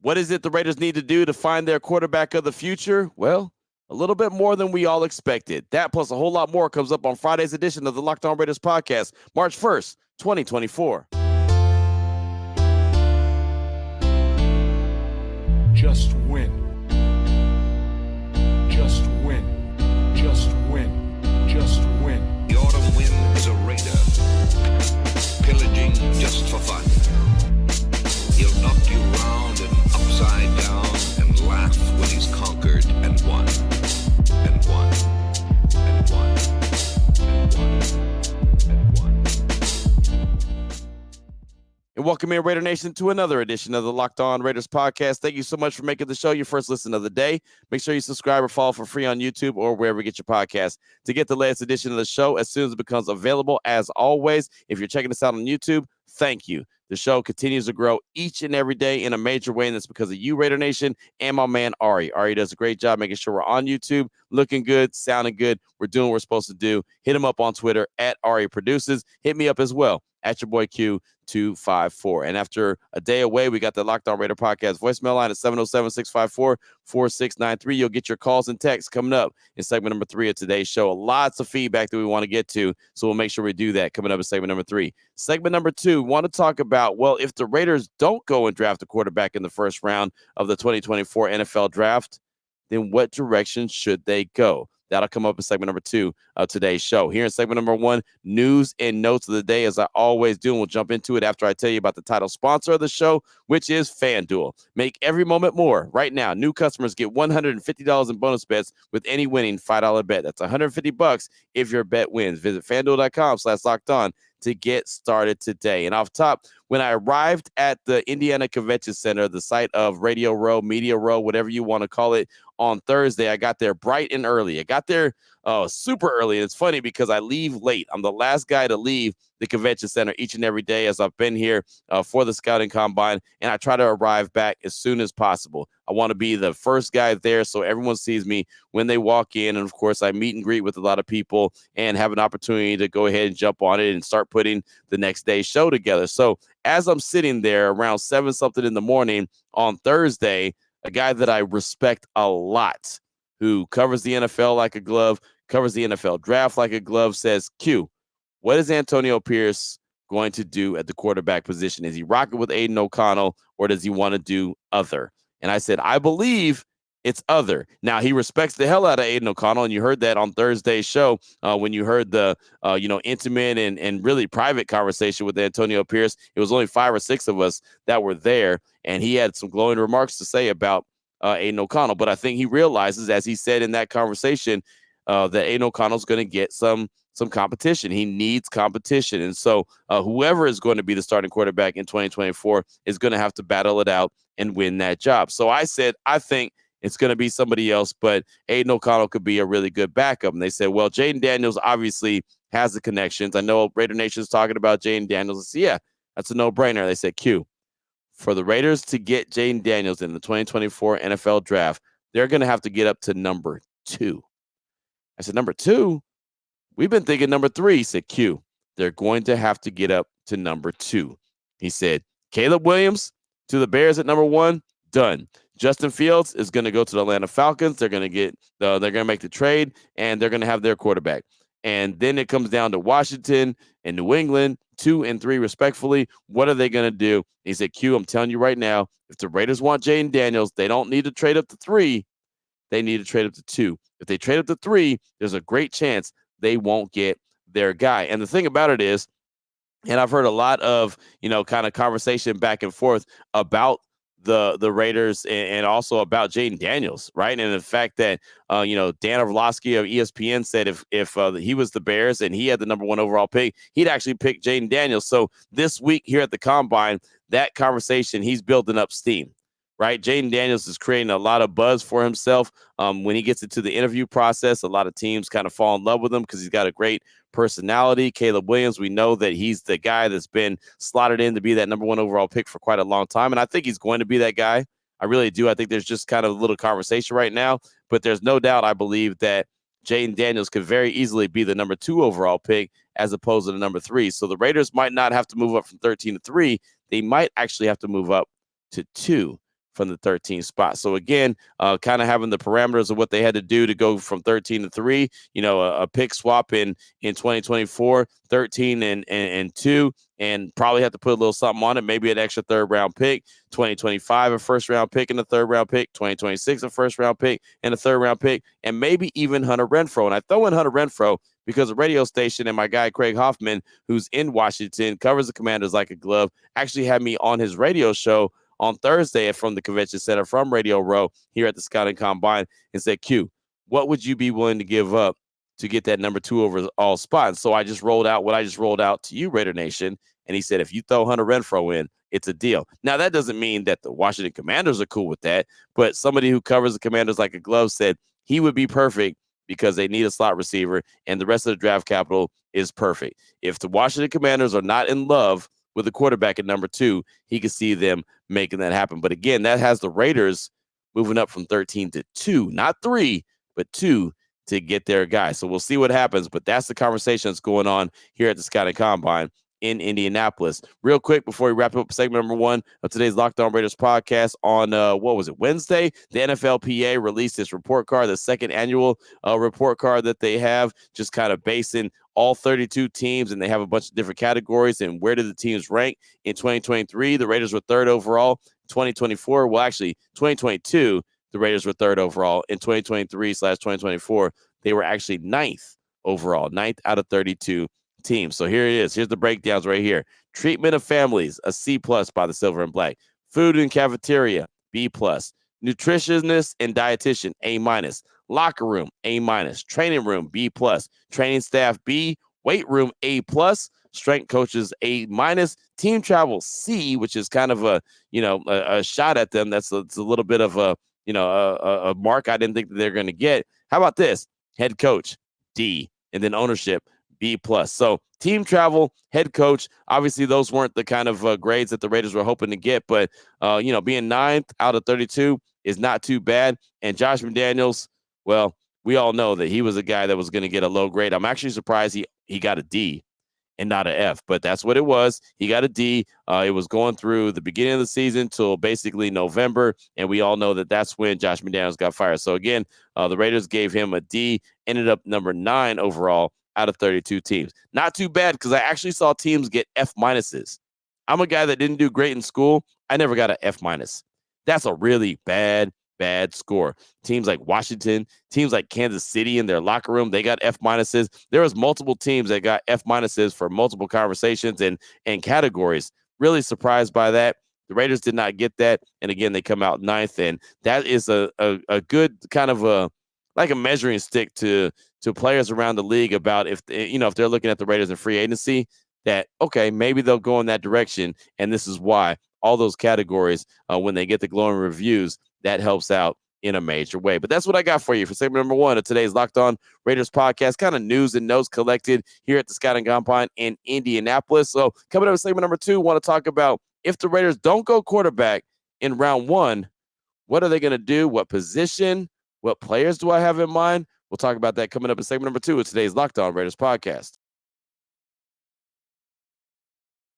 What is it the Raiders need to do to find their quarterback of the future? Well, a little bit more than we all expected. That plus a whole lot more comes up on Friday's edition of the Locked On Raiders podcast, March 1st, 2024. Just win. Just win. Just win. Just win. The autumn wind is a raider, pillaging just for fun. He'll knock you round and upside down and laugh when he's conquered and won. And won. And won. And won. And won. And welcome in, Raider Nation, to another edition of the Locked On Raiders podcast. Thank you so much for making the show your first listen of the day. Make sure you subscribe or follow for free on YouTube or wherever you get your podcast to get the latest edition of the show as soon as it becomes available. As always, if you're checking us out on YouTube, thank you. The show continues to grow each and every day in a major way, and that's because of you, Raider Nation, and my man, Ari. Ari does a great job making sure we're on YouTube, looking good, sounding good. We're doing what we're supposed to do. Hit him up on Twitter, at Ari Produces. Hit me up as well, at your boy Q254. And after a day away, we got the Locked On Raider podcast voicemail line at 707-654-4693. You'll get your calls and texts coming up in segment number 3 of today's show. Lots of feedback that we want to get to, so we'll make sure we do that coming up in segment number 3. Segment number 2, we want to talk about, well, if the Raiders don't go and draft a quarterback in the first round of the 2024 NFL draft, then what direction should they go? That'll come up in segment number 2 of today's show. Here in segment number 1, news and notes of the day, as I always do, and we'll jump into it after I tell you about the title sponsor of the show, which is FanDuel. Make every moment more. Right now, new customers get $150 in bonus bets with any winning $5 bet. That's $150 if your bet wins. Visit FanDuel.com/lockedon to get started today. And off top, when I arrived at the Indiana Convention Center, the site of Radio Row, Media Row, whatever you want to call it, on Thursday, I got there bright and early. I got there super early. And it's funny because I leave late. I'm the last guy to leave the convention center each and every day as I've been here for the scouting combine. And I try to arrive back as soon as possible. I want to be the first guy there so everyone sees me when they walk in. And of course, I meet and greet with a lot of people and have an opportunity to go ahead and jump on it and start putting the next day's show together. So as I'm sitting there around 7-something in the morning on Thursday, a guy that I respect a lot, who covers the NFL like a glove, covers the NFL draft like a glove, says, Q, what is Antonio Pierce going to do at the quarterback position? Is he rocking with Aiden O'Connell, or does he want to do other? And I said, I believe it's other. Now, he respects the hell out of Aiden O'Connell, and you heard that on Thursday's show when you heard the intimate and really private conversation with Antonio Pierce. It was only 5 or 6 of us that were there, and he had some glowing remarks to say about Aiden O'Connell. But I think he realizes, as he said in that conversation, that Aiden O'Connell's going to get some competition. He needs competition. And so whoever is going to be the starting quarterback in 2024 is going to have to battle it out and win that job. So I said, I think it's going to be somebody else, but Aiden O'Connell could be a really good backup. And they said, well, Jayden Daniels obviously has the connections. I know Raider Nation is talking about Jayden Daniels. I said, yeah, that's a no-brainer. They said, Q, for the Raiders to get Jayden Daniels in the 2024 NFL draft, they're going to have to get up to number 2. I said, number 2? We've been thinking number 3. He said, Q, they're going to have to get up to number 2. He said, Caleb Williams to the Bears at number 1, done. Justin Fields is going to go to the Atlanta Falcons. They're going to make the trade, and they're going to have their quarterback. And then it comes down to Washington and New England, 2 and 3 respectfully. What are they going to do? He said, Q, I'm telling you right now, if the Raiders want Jayden Daniels, they don't need to trade up to 3. They need to trade up to 2. If they trade up to 3, there's a great chance they won't get their guy. And the thing about it is, and I've heard a lot of, kind of conversation back and forth about the Raiders and also about Jayden Daniels, right? And the fact that, Dan Orlovsky of ESPN said if he was the Bears and he had the number 1 overall pick, he'd actually pick Jayden Daniels. So this week here at the Combine, that conversation, he's building up steam, right? Jayden Daniels is creating a lot of buzz for himself. When he gets into the interview process, a lot of teams kind of fall in love with him because he's got a great personality. Caleb Williams, we know that he's the guy that's been slotted in to be that number 1 overall pick for quite a long time. And I think he's going to be that guy. I really do. I think there's just kind of a little conversation right now, but there's no doubt I believe that Jayden Daniels could very easily be the number 2 overall pick as opposed to the number 3. So the Raiders might not have to move up from 13 to 3. They might actually have to move up to 2 from the 13th spot. So again, kind of having the parameters of what they had to do to go from 13 to 3, a pick swap in 2024, 13 and 2, and probably have to put a little something on it, maybe an extra third round pick, 2025, a first round pick and a third round pick, 2026, a first round pick and a third round pick, and maybe even Hunter Renfrow. And I throw in Hunter Renfrow because the radio station and my guy, Craig Hoffman, who's in Washington, covers the Commanders like a glove, actually had me on his radio show on Thursday from the convention center from Radio Row here at the Scouting Combine and said, Q, what would you be willing to give up to get that number 2 overall spot? And so I just rolled out what I just rolled out to you, Raider Nation. And he said, if you throw Hunter Renfrow in, it's a deal. Now, that doesn't mean that the Washington Commanders are cool with that, but somebody who covers the Commanders like a glove said he would be perfect because they need a slot receiver and the rest of the draft capital is perfect. If the Washington Commanders are not in love with the quarterback at number 2, he could see them making that happen. But again, that has the Raiders moving up from 13 to 2, not 3, but 2 to get their guy. So we'll see what happens, but that's the conversation that's going on here at the Scouting Combine in Indianapolis. Real quick, before we wrap up segment number 1 of today's Locked On Raiders podcast on, Wednesday, the NFLPA released its report card, the second annual report card that they have, just kind of basing all 32 teams, and they have a bunch of different categories and where did the teams rank in 2023. The Raiders were 3rd overall. 2024, well, actually, 2022, the Raiders were 3rd overall. In 2023/2024, they were actually 9th overall, 9th out of 32 teams. So here it is. Here's the breakdowns right here. Treatment of families, a C+ by the Silver and Black. Food and cafeteria, B+. Nutritionist and dietitian, A-. Locker room, A-. Training room, B+. Training staff, B. Weight room, A+. Strength coaches, A-. Team travel, C, which is kind of a shot at them. It's a little bit of a mark I didn't think that they're going to get. How about this? Head coach, D. And then ownership, B+. So team travel, head coach, obviously those weren't the kind of grades that the Raiders were hoping to get, but being 9th out of 32 is not too bad. And Josh McDaniels, well, we all know that he was a guy that was going to get a low grade. I'm actually surprised he got a D and not an F, but that's what it was. He got a D. It was going through the beginning of the season till basically November, and we all know that that's when Josh McDaniels got fired. So again, the Raiders gave him a D, ended up number 9 overall out of 32 teams. Not too bad because I actually saw teams get F-. I'm a guy that didn't do great in school. I never got an F-. That's a really bad score. Teams like Washington, teams like Kansas City in their locker room, they got F-. There was multiple teams that got F- for multiple conversations and categories. Really surprised by that. The Raiders did not get that. And again, they come out 9th. And that is a good kind of a measuring stick to players around the league about if they're looking at the Raiders in free agency, that, okay, maybe they'll go in that direction. And this is why all those categories, when they get the glowing reviews, that helps out in a major way. But that's what I got for you for segment number 1 of today's Locked On Raiders podcast, kind of news and notes collected here at the Scouting Combine in Indianapolis. So coming up with segment number 2, want to talk about if the Raiders don't go quarterback in round 1, what are they going to do? What position? What players do I have in mind? We'll talk about that coming up in segment number 2 of today's Locked On Raiders podcast.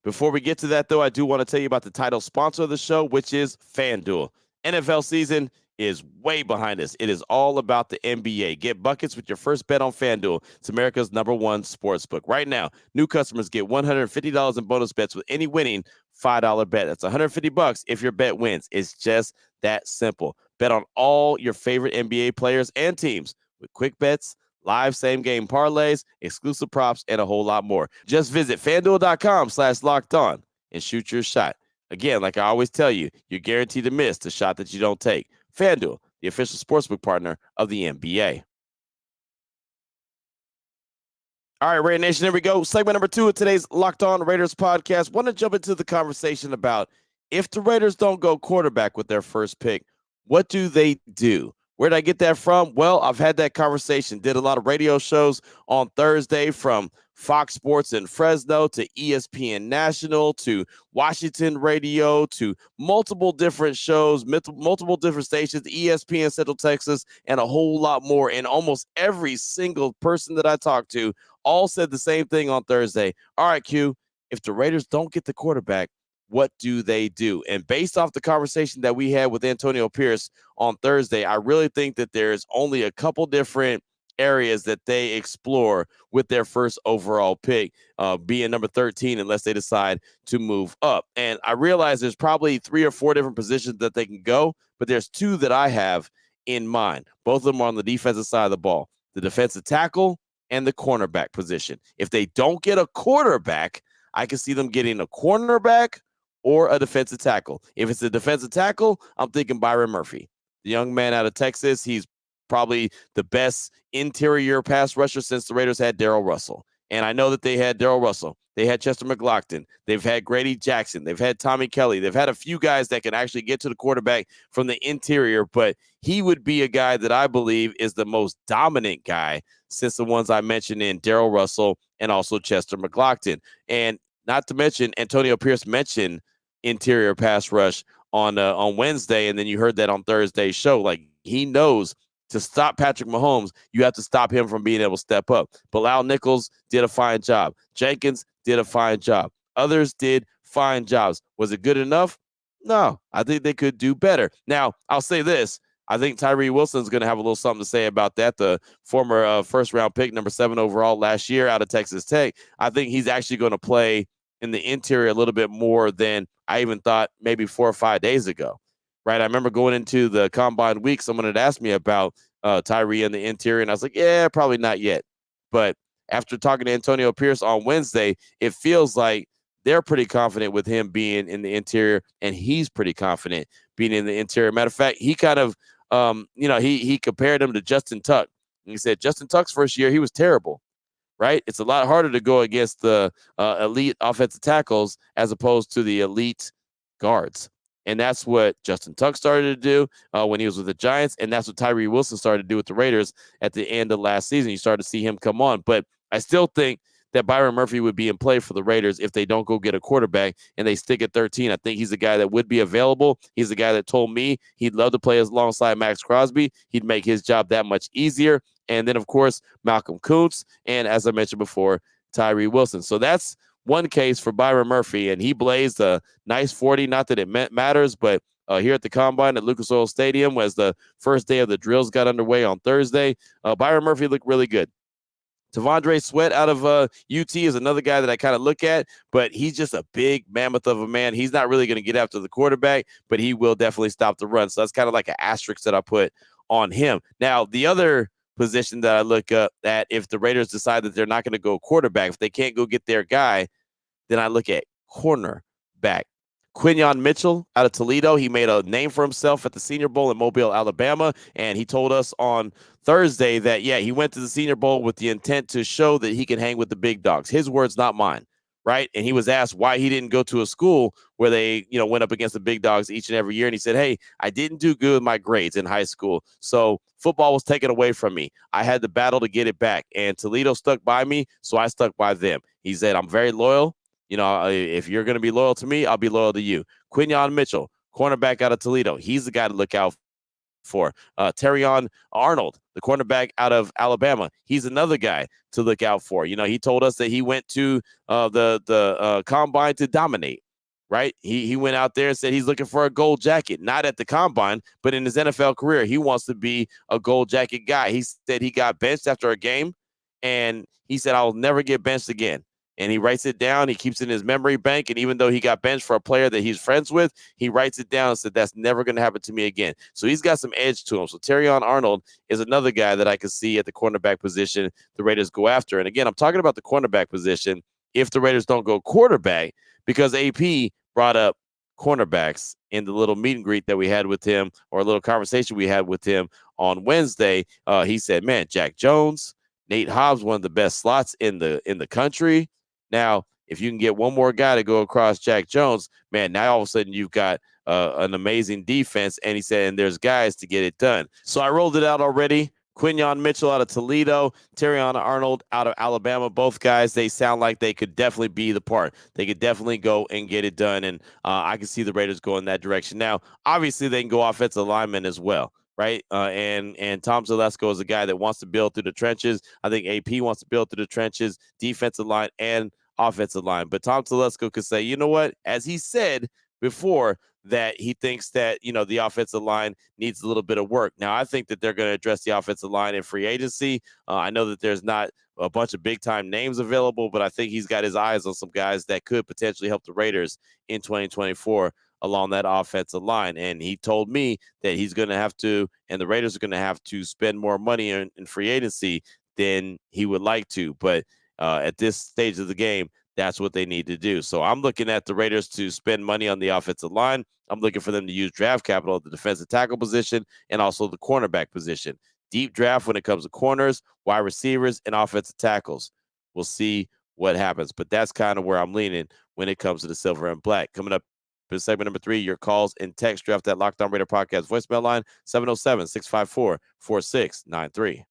Before we get to that, though, I do want to tell you about the title sponsor of the show, which is FanDuel. NFL season is way behind us. It is all about the NBA. Get buckets with your first bet on FanDuel. It's America's #1 sportsbook. Right now, new customers get $150 in bonus bets with any winning $5 bet. That's $150 if your bet wins. It's just that simple. Bet on all your favorite NBA players and teams with quick bets, live same-game parlays, exclusive props, and a whole lot more. Just visit FanDuel.com/lockedon and shoot your shot. Again, like I always tell you, you're guaranteed to miss the shot that you don't take. FanDuel, the official sportsbook partner of the NBA. All right, Raider Nation, here we go. Segment number 2 of today's Locked On Raiders podcast. Want to jump into the conversation about if the Raiders don't go quarterback with their first pick, what do they do? Where did I get that from? Well, I've had that conversation. Did a lot of radio shows on Thursday, from Fox Sports in Fresno to ESPN National to Washington Radio to multiple different shows, multiple different stations, ESPN Central Texas, and a whole lot more. And almost every single person that I talked to all said the same thing on Thursday. All right, Q, if the Raiders don't get the quarterback, what do they do? And based off the conversation that we had with Antonio Pierce on Thursday, I really think that there's only a couple different areas that they explore with their first overall pick, being number 13, unless they decide to move up. And I realize there's probably 3 or 4 different positions that they can go, but there's 2 that I have in mind. Both of them are on the defensive side of the ball, the defensive tackle and the cornerback position. If they don't get a quarterback, I can see them getting a cornerback or a defensive tackle. If it's a defensive tackle, I'm thinking Byron Murphy, the young man out of Texas. He's probably the best interior pass rusher since the Raiders had Darrell Russell. And I know that they had Darrell Russell. They had Chester McLaughlin. They've had Grady Jackson. They've had Tommy Kelly. They've had a few guys that can actually get to the quarterback from the interior, but he would be a guy that I believe is the most dominant guy since the ones I mentioned in Darrell Russell and also Chester McLaughlin. And not to mention, Antonio Pierce mentioned interior pass rush on Wednesday, and then you heard that on Thursday's show. Like, he knows to stop Patrick Mahomes, you have to stop him from being able to step up. Bilal Nichols did a fine job. Jenkins did a fine job. Others did fine jobs. Was it good enough? No, I think they could do better. Now, I'll say this. I think Tyree Wilson's going to have a little something to say about that. The former first-round pick, number 7 overall last year out of Texas Tech. I think he's actually going to play in the interior a little bit more than I even thought maybe 4 or 5 days ago. Right, I remember going into the combine week, someone had asked me about Tyree in the interior, and I was like, yeah, probably not yet. But after talking to Antonio Pierce on Wednesday, it feels like they're pretty confident with him being in the interior, and he's pretty confident being in the interior. Matter of fact, he kind of, he compared him to Justin Tuck. And he said Justin Tuck's first year, he was terrible. Right, it's a lot harder to go against the elite offensive tackles as opposed to the elite guards. And that's what Justin Tuck started to do when he was with the Giants. And that's what Tyree Wilson started to do with the Raiders at the end of last season. You started to see him come on. But I still think that Byron Murphy would be in play for the Raiders if they don't go get a quarterback and they stick at 13. I think he's a guy that would be available. He's a guy that told me he'd love to play alongside Max Crosby. He'd make his job that much easier. And then, of course, Malcolm Kuntz. And as I mentioned before, Tyree Wilson. So that's one case for Byron Murphy, and he blazed a nice 40. Not that it matters, but here at the Combine at Lucas Oil Stadium, as the first day of the drills got underway on Thursday, Byron Murphy looked really good. Tavondre Sweat out of UT is another guy that I kind of look at, but he's just a big mammoth of a man. He's not really going to get after the quarterback, but he will definitely stop the run. So that's kind of like an asterisk that I put on him. Now, the other position that I look up at, if the Raiders decide that they're not going to go quarterback, if they can't go get their guy, then I look at cornerback. Quinyon Mitchell out of Toledo. He made a name for himself at the Senior Bowl in Mobile, Alabama. And he told us on Thursday that, yeah, he went to the Senior Bowl with the intent to show that he can hang with the big dogs. His words, not mine. Right. And he was asked why he didn't go to a school where they, went up against the big dogs each and every year. And he said, hey, I didn't do good with my grades in high school. So football was taken away from me. I had to battle to get it back. And Toledo stuck by me. So I stuck by them. He said, I'm very loyal. If you're going to be loyal to me, I'll be loyal to you. Quinyon Mitchell, cornerback out of Toledo. He's the guy to look out for. Terrion Arnold, the cornerback out of Alabama. He's another guy to look out for. He told us that he went to the Combine to dominate. Right? He went out there and said he's looking for a gold jacket, not at the Combine, but in his NFL career. He wants to be a gold jacket guy. He said he got benched after a game, and he said, I'll never get benched again. And he writes it down. He keeps it in his memory bank. And even though he got benched for a player that he's friends with, he writes it down and said, that's never going to happen to me again. So he's got some edge to him. So Terrion Arnold is another guy that I could see at the cornerback position the Raiders go after. And again, I'm talking about the cornerback position if the Raiders don't go quarterback, because AP brought up cornerbacks in the little meet and greet that we had with him, or a little conversation we had with him on Wednesday. He said, man, Jack Jones, Nate Hobbs, one of the best slots in the country. Now, if you can get one more guy to go across Jack Jones, man, now all of a sudden you've got an amazing defense. And he said, and there's guys to get it done. So I rolled it out already. Quinyon Mitchell out of Toledo, Terrion Arnold out of Alabama. Both guys, they sound like they could definitely be the part. They could definitely go and get it done. And I can see the Raiders go in that direction. Now, obviously, they can go offensive linemen as well. Right. And Tom Zalesko is a guy that wants to build through the trenches. I think AP wants to build through the trenches, defensive line and offensive line. But Tom Telesco could say, you know what, as he said before, that he thinks that, the offensive line needs a little bit of work. Now, I think that they're going to address the offensive line in free agency. I know that there's not a bunch of big-time names available, but I think he's got his eyes on some guys that could potentially help the Raiders in 2024 along that offensive line. And he told me that he's going to have to, and the Raiders are going to have to spend more money in free agency than he would like to. But at this stage of the game, that's what they need to do. So I'm looking at the Raiders to spend money on the offensive line. I'm looking for them to use draft capital at the defensive tackle position and also the cornerback position. Deep draft when it comes to corners, wide receivers, and offensive tackles. We'll see what happens. But that's kind of where I'm leaning when it comes to the silver and black. Coming up in segment number 3, your calls and text draft that Locked On Raider podcast voicemail line, 707-654-4693.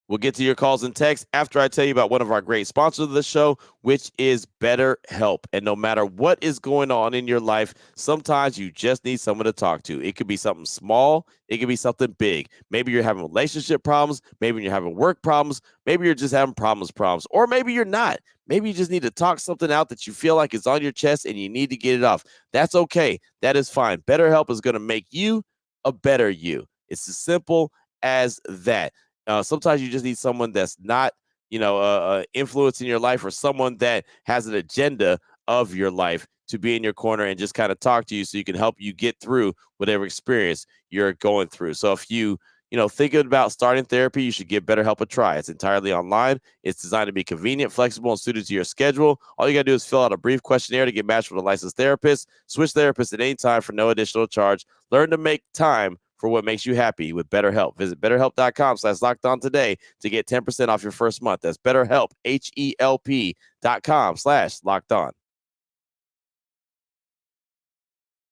We'll get to your calls and texts after I tell you about one of our great sponsors of the show, which is BetterHelp. And no matter what is going on in your life, sometimes you just need someone to talk to. It could be something small. It could be something big. Maybe you're having relationship problems. Maybe you're having work problems. Maybe you're just having problems. Or maybe you're not. Maybe you just need to talk something out that you feel like is on your chest and you need to get it off. That's okay. That is fine. BetterHelp is going to make you a better you. It's as simple as that. Sometimes you just need someone that's not, influencing your life, or someone that has an agenda of your life to be in your corner and just kind of talk to you so you can help you get through whatever experience you're going through. So if you, thinking about starting therapy, you should give BetterHelp a try. It's entirely online. It's designed to be convenient, flexible, and suited to your schedule. All you got to do is fill out a brief questionnaire to get matched with a licensed therapist. Switch therapists at any time for no additional charge. Learn to make time for what makes you happy with BetterHelp. Visit BetterHelp.com/LockedOn today to get 10% off your first month. That's BetterHelp, HELP.com/LockedOn.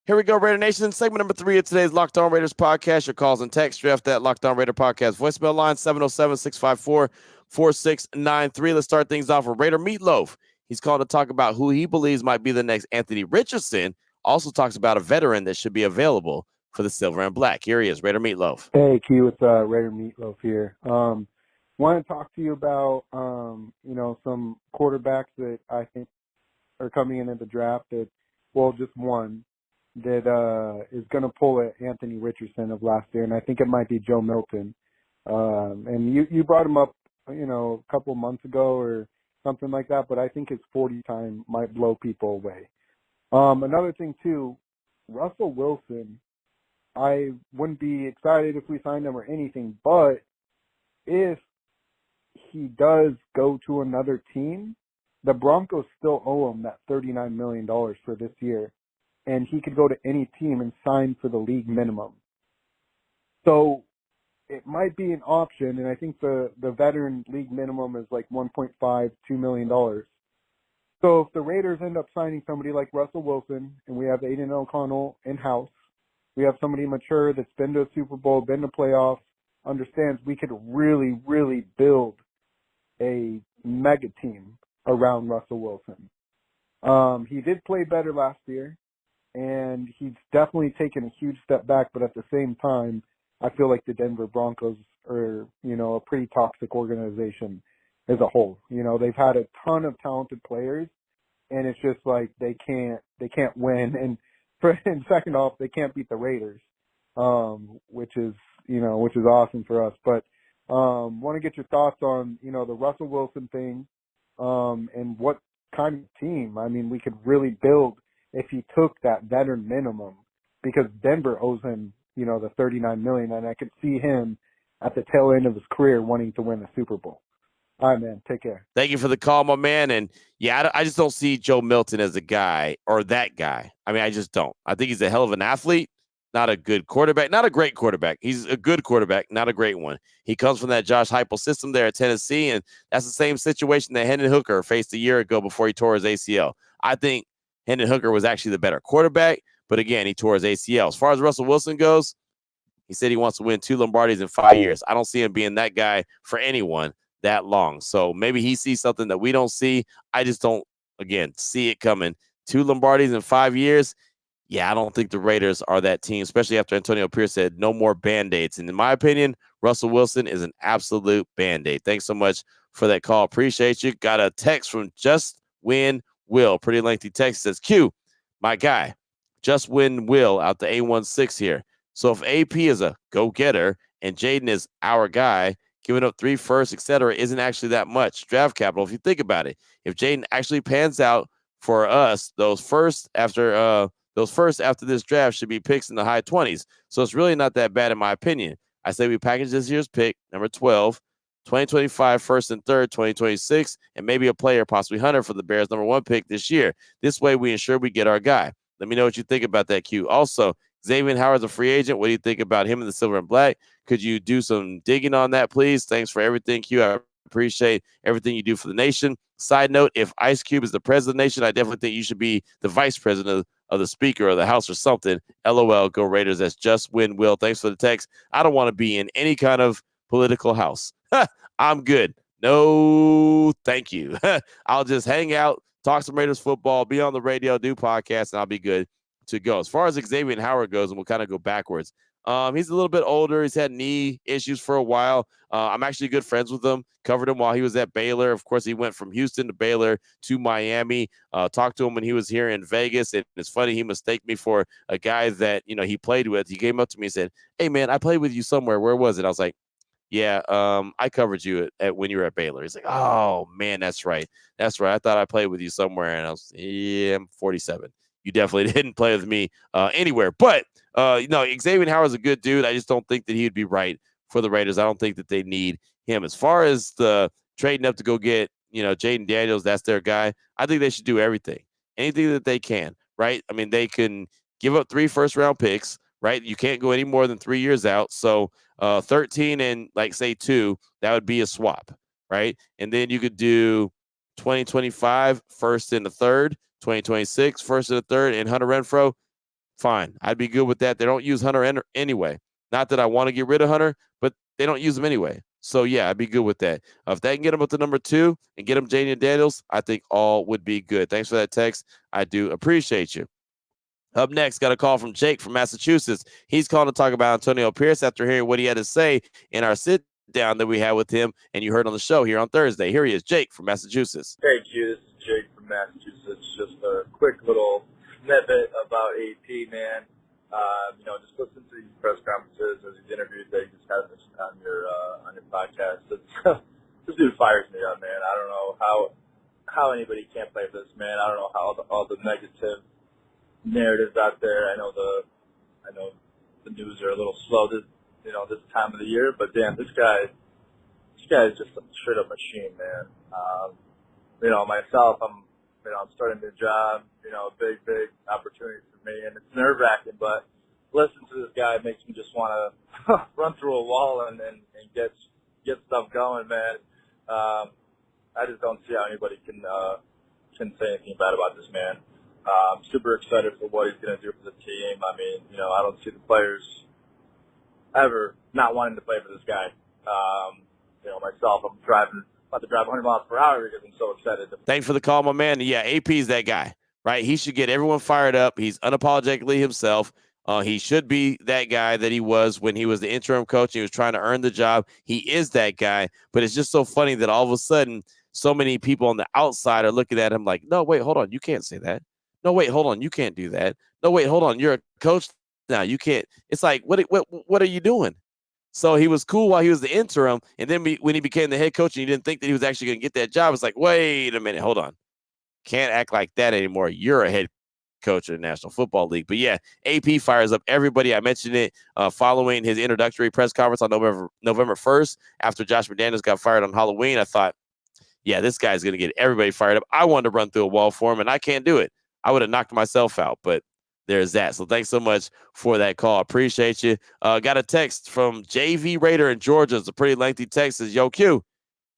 Here we go, Raider Nation. Segment number 3 of today's Locked On Raiders podcast. Your calls and text draft that Locked On Raider podcast voicemail line, 707-654-4693. Let's start things off with Raider Meatloaf. He's called to talk about who he believes might be the next Anthony Richardson. Also talks about a veteran that should be available for the silver and black. Here he is, Raider Meatloaf. Hey, Q, it's Raider Meatloaf here. Want to talk to you about, some quarterbacks that I think are coming in at the draft that, just one that is going to pull at Anthony Richardson of last year, and I think it might be Joe Milton. And you brought him up, a couple of months ago or something like that, but I think his 40 time might blow people away. Another thing, too, Russell Wilson, I wouldn't be excited if we signed him or anything, but if he does go to another team, the Broncos still owe him that $39 million for this year, and he could go to any team and sign for the league minimum. So it might be an option, and I think the veteran league minimum is like $1.5–2 million. So if the Raiders end up signing somebody like Russell Wilson, and we have Aiden O'Connell in-house, we have somebody mature that's been to a Super Bowl, been to playoffs, understands we could really, really build a mega team around Russell Wilson. He did play better last year, and he's definitely taken a huge step back, but at the same time, I feel like the Denver Broncos are, a pretty toxic organization as a whole. They've had a ton of talented players, and it's just like they can't win. And second off, they can't beat the Raiders, which is awesome for us. But want to get your thoughts on, the Russell Wilson thing, and what kind of team, we could really build if he took that veteran minimum, because Denver owes him, the $39 million, and I could see him at the tail end of his career wanting to win a Super Bowl. All right, man. Take care. Thank you for the call, my man. And yeah, I just don't see Joe Milton as a guy or that guy. I just don't. I think he's a hell of an athlete, not a good quarterback, not a great quarterback. He's a good quarterback, not a great one. He comes from that Josh Heupel system there at Tennessee, and that's the same situation that Hendon Hooker faced a year ago before he tore his ACL. I think Hendon Hooker was actually the better quarterback, but again, he tore his ACL. As far as Russell Wilson goes, he said he wants to win 2 Lombardis in 5 years. I don't see him being that guy for anyone that long. So maybe he sees something that we don't see. I just don't, again, see it coming. 2 Lombardis in 5 years. Yeah, I don't think the Raiders are that team, especially after Antonio Pierce said no more Band-Aids. And in my opinion, Russell Wilson is an absolute Band-Aid. Thanks so much for that call. Appreciate you. Got a text from Just Win Will. Pretty lengthy text. Says, Q, my guy, Just Win Will out the A16 here. So if AP is a go-getter and Jayden is our guy, giving up 3 firsts, etc., isn't actually that much draft capital if you think about it. If Jayden actually pans out for us, those first after this draft should be picks in the high 20s. So it's really not that bad in my opinion. I say we package this year's pick, number 12, 2025 first and third, 2026, and maybe a player, possibly Hunter, for the Bears' number 1 pick this year. This way we ensure we get our guy. Let me know what you think about that, Q. Also, Xaven Howard's a free agent. What do you think about him in the silver and black? Could you do some digging on that, please? Thanks for everything, Q. I appreciate everything you do for the nation. Side note, if Ice Cube is the president of the nation, I definitely think you should be the vice president of the speaker of the house or something. LOL, go Raiders. That's Just Win Will. Thanks for the text. I don't want to be in any kind of political house. I'm good. No, thank you. I'll just hang out, talk some Raiders football, be on the radio, do podcasts, and I'll be good to go. As far as Xavier Howard goes, and we'll kind of go backwards. He's a little bit older. He's had knee issues for a while. I'm actually good friends with him. Covered him while he was at Baylor. Of course, he went from Houston to Baylor to Miami. Talked to him when he was here in Vegas. And it's funny, he mistaked me for a guy that, he played with. He came up to me and said, "Hey, man, I played with you somewhere. Where was it?" I was like, "Yeah, I covered you at when you were at Baylor." He's like, "Oh, man, that's right. That's right. I thought I played with you somewhere." And I was, "Yeah, I'm 47. You definitely didn't play with me anywhere." But, Xavier Howard's a good dude. I just don't think that he would be right for the Raiders. I don't think that they need him. As far as the trading up to go get, Jayden Daniels, that's their guy. I think they should do everything, anything that they can, right? I mean, they can give up 3 first-round picks, right? You can't go any more than 3 years out. So 13 and, say 2, that would be a swap, right? And then you could do 2025, first and the third, 2026, first and the third, and Hunter Renfrow. Fine. I'd be good with that. They don't use Hunter anyway. Not that I want to get rid of Hunter, but they don't use him anyway. So, yeah, I'd be good with that. If they can get him up to number 2 and get him Jayden Daniels, I think all would be good. Thanks for that text. I do appreciate you. Up next, got a call from Jake from Massachusetts. He's calling to talk about Antonio Pierce after hearing what he had to say in our sit-down that we had with him, and you heard on the show here on Thursday. Here he is, Jake from Massachusetts. Thank you. This is Jake from Massachusetts. Just a quick little snippet about AP, man. Just listen to these press conferences or these interviews that you just had on your podcast. This dude fires me up, man. I don't know how anybody can't play this, man. I don't know how all the negative narratives out there. I know the news are a little slow this time of the year, but damn, this guy is just a straight up machine, man. Myself, I'm starting a new job, big opportunity for me, and it's nerve wracking, but listening to this guy makes me just want to run through a wall and get stuff going, man. I just don't see how anybody can say anything bad about this man. I'm super excited for what he's going to do for the team. I mean, I don't see the players ever not wanting to play for this guy. Myself, I'm about to drive 100 miles per hour because I'm so excited. Thanks for the call, my man. Yeah, AP's that guy, right? He should get everyone fired up. He's unapologetically himself. He should be that guy that he was when he was the interim coach. He was trying to earn the job. He is that guy, but it's just so funny that all of a sudden so many people on the outside are looking at him like, "No, wait, hold on. You can't say that. No, wait, hold on. You can't do that. No, wait, hold on. You're a coach now. You can't." It's like, what are you doing? So he was cool while he was the interim, and then when he became the head coach and you didn't think that he was actually going to get that job, it's like, wait a minute, hold on. Can't act like that anymore. You're a head coach of the National Football League. But, yeah, AP fires up everybody. I mentioned it following his introductory press conference on November 1st after Josh McDaniels got fired on Halloween. I thought, yeah, this guy's going to get everybody fired up. I wanted to run through a wall for him, and I can't do it. I would have knocked myself out, but there's that. So thanks so much for that call. Appreciate you. Got a text from JV Raider in Georgia. It's a pretty lengthy text. It says, "Yo, Q,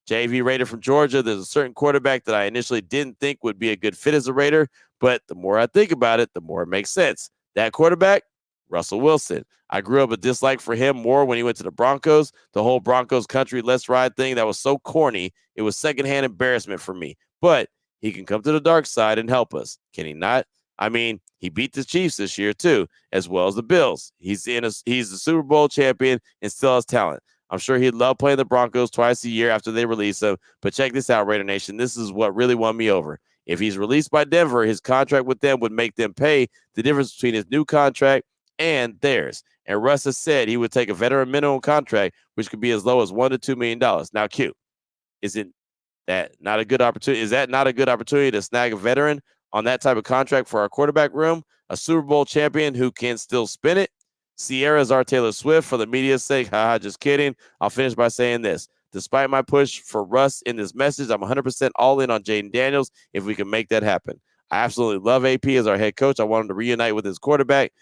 JV Raider from Georgia. There's a certain quarterback that I initially didn't think would be a good fit as a Raider, but the more I think about it, the more it makes sense. That quarterback, Russell Wilson. I grew up a dislike for him more when he went to the Broncos. The whole Broncos country let's ride thing, that was so corny. It was secondhand embarrassment for me. But he can come to the dark side and help us. Can he not? I mean, he beat the Chiefs this year too, as well as the Bills. He's the Super Bowl champion and still has talent. I'm sure he'd love playing the Broncos twice a year after they release him. But check this out, Raider Nation. This is what really won me over. If he's released by Denver, his contract with them would make them pay the difference between his new contract and theirs. And Russ has said he would take a veteran minimum contract, which could be as low as $1 to $2 million. Now, Q, isn't that not a good opportunity? Is that not a good opportunity to snag a veteran on that type of contract for our quarterback room? A Super Bowl champion who can still spin it? Sierra's our Taylor Swift for the media's sake. Haha, just kidding. I'll finish by saying this. Despite my push for Russ in this message, I'm 100% all in on Jayden Daniels if we can make that happen. I absolutely love AP as our head coach. I want him to reunite with his quarterback,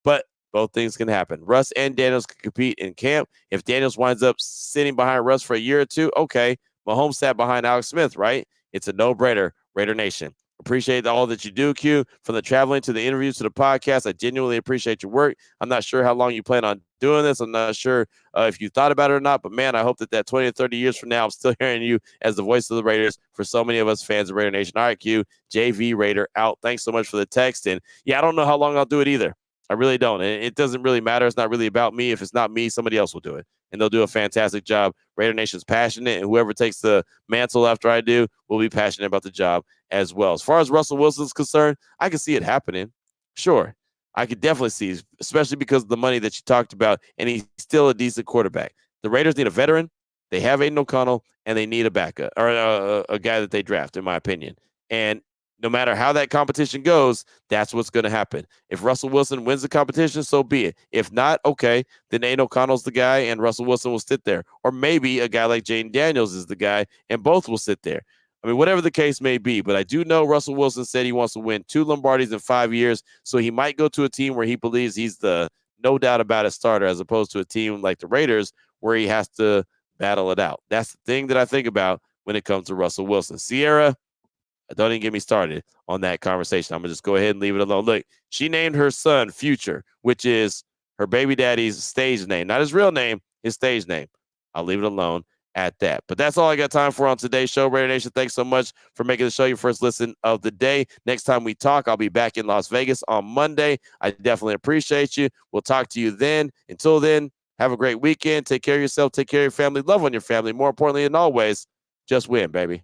but both things can happen. Russ and Daniels can compete in camp. If Daniels winds up sitting behind Russ for a year or two, okay, Mahomes sat behind Alex Smith, right? It's a no-brainer, Raider Nation. Appreciate all that you do, Q, from the traveling to the interviews to the podcast. I genuinely appreciate your work. I'm not sure how long you plan on doing this. I'm not sure if you thought about it or not, but man, I hope that 20 or 30 years from now, I'm still hearing you as the voice of the Raiders for so many of us fans of Raider Nation. All right, Q, JV Raider out. Thanks so much for the text. And yeah, I don't know how long I'll do it either. I really don't. It doesn't really matter. It's not really about me. If it's not me, somebody else will do it. And they'll do a fantastic job. Raider Nation's passionate, and whoever takes the mantle after I do will be passionate about the job as well. As far as Russell Wilson's concerned, I can see it happening. Sure. I could definitely see, especially because of the money that you talked about, and he's still a decent quarterback. The Raiders need a veteran. They have Aiden O'Connell, and they need a backup or a guy that they draft, in my opinion. And no matter how that competition goes, that's what's going to happen. If Russell Wilson wins the competition, so be it. If not, okay, then Aiden O'Connell's the guy and Russell Wilson will sit there. Or maybe a guy like Jayden Daniels is the guy and both will sit there. I mean, whatever the case may be, but I do know Russell Wilson said he wants to win 2 Lombardis in 5 years, so he might go to a team where he believes he's the no doubt about it starter as opposed to a team like the Raiders where he has to battle it out. That's the thing that I think about when it comes to Russell Wilson. Sierra, don't even get me started on that conversation. I'm going to just go ahead and leave it alone. Look, she named her son Future, which is her baby daddy's stage name, not his real name, his stage name. I'll leave it alone at that. But that's all I got time for on today's show. Raider Nation, thanks so much for making the show your first listen of the day. Next time we talk, I'll be back in Las Vegas on Monday. I definitely appreciate you. We'll talk to you then. Until then, have a great weekend. Take care of yourself. Take care of your family. Love on your family. More importantly than always, just win, baby.